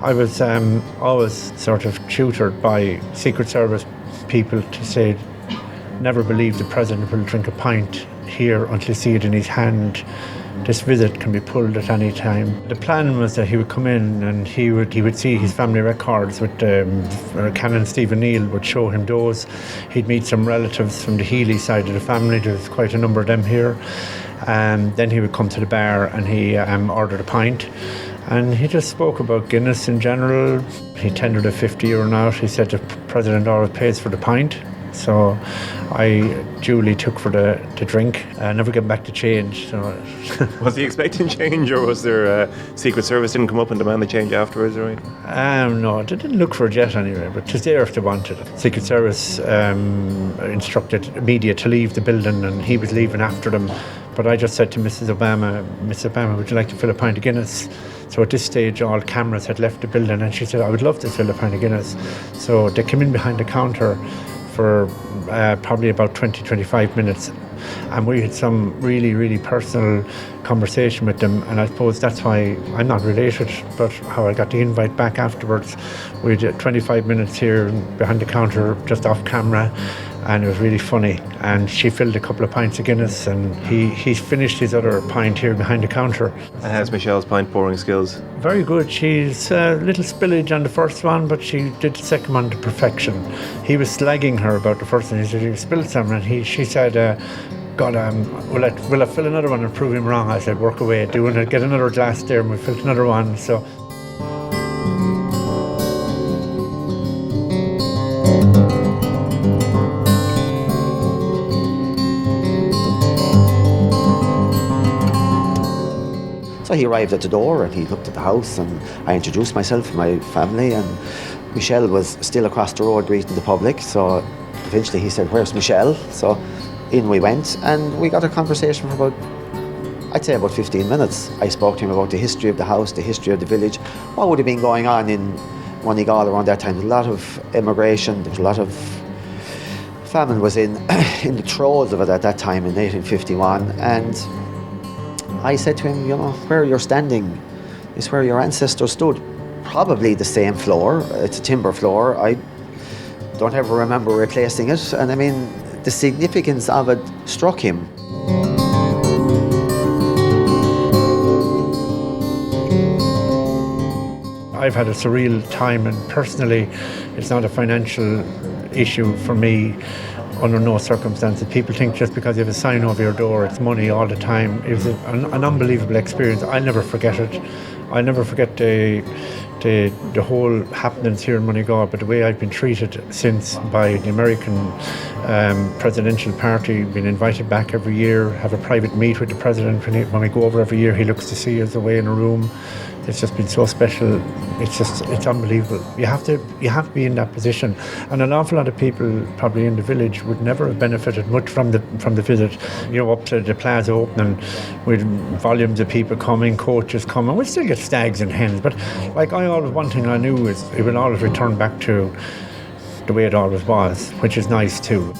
I was always sort of tutored by Secret Service people to say, never believe the President will drink a pint here until you see it in his hand. This visit can be pulled at any time. The plan was that he would come in and he would see his family records with Canon Stephen Neal would show him those. He'd meet some relatives from the Healy side of the family. There's quite a number of them here. Then he would come to the bar and he ordered a pint. And he just spoke about Guinness in general. He tendered a €50 note. He said the President always pays for the pint. So I duly took for the drink. I never get back to change. So. Was he expecting change, or was there Secret Service didn't come up and demand the change afterwards, right? No, they didn't look for it yet anyway, but it was there if they wanted it. Secret Service instructed media to leave the building and he was leaving after them. But I just said to Mrs. Obama, would you like to fill a pint of Guinness? So at this stage, all cameras had left the building and she said, I would love to fill a pint of Guinness. So they came in behind the counter for probably about 20-25 minutes, and we had some really, really personal conversation with them, and I suppose that's why I'm not related, but how I got the invite back afterwards. We did 25 minutes here behind the counter, just off camera, and it was really funny. And she filled a couple of pints of Guinness, and he finished his other pint here behind the counter. And how's Michelle's pint pouring skills? Very good. She's a little spillage on the first one, but she did the second one to perfection. He was slagging her about the first one. He said, you spilled some, and she said, God, will I fill another one and prove him wrong? I said, work away, doing it, get another glass there, and we filled another one. So. So he arrived at the door and he looked at the house, and I introduced myself and my family, and Michelle was still across the road greeting the public. So eventually he said, where's Michelle? So in we went and we got a conversation for I'd say about 15 minutes. I spoke to him about the history of the house, the history of the village, what would have been going on in Moneygall around that time. There was a lot of immigration, there was a lot of famine was in the throes of it at that time in 1851, and I said to him, where you're standing is where your ancestors stood. Probably the same floor, it's a timber floor. I don't ever remember replacing it, and I mean, the significance of it struck him. I've had a surreal time, and personally, it's not a financial issue for me under no circumstances. People think just because you have a sign over your door, it's money all the time. It was an unbelievable experience. I'll never forget it. I'll never forget the whole happenings here in Moneygall, but the way I've been treated since by the American presidential party, being invited back every year, have a private meet with the president when we go over every year. He looks to see us away in a room. It's just been so special. It's unbelievable. You have to be in that position, and an awful lot of people probably in the village would never have benefited much from the visit. Up to the plaza opening, with volumes of people coming, coaches coming. We still get stags and hens, but one thing I knew is it will always return back to the way it always was, which is nice too.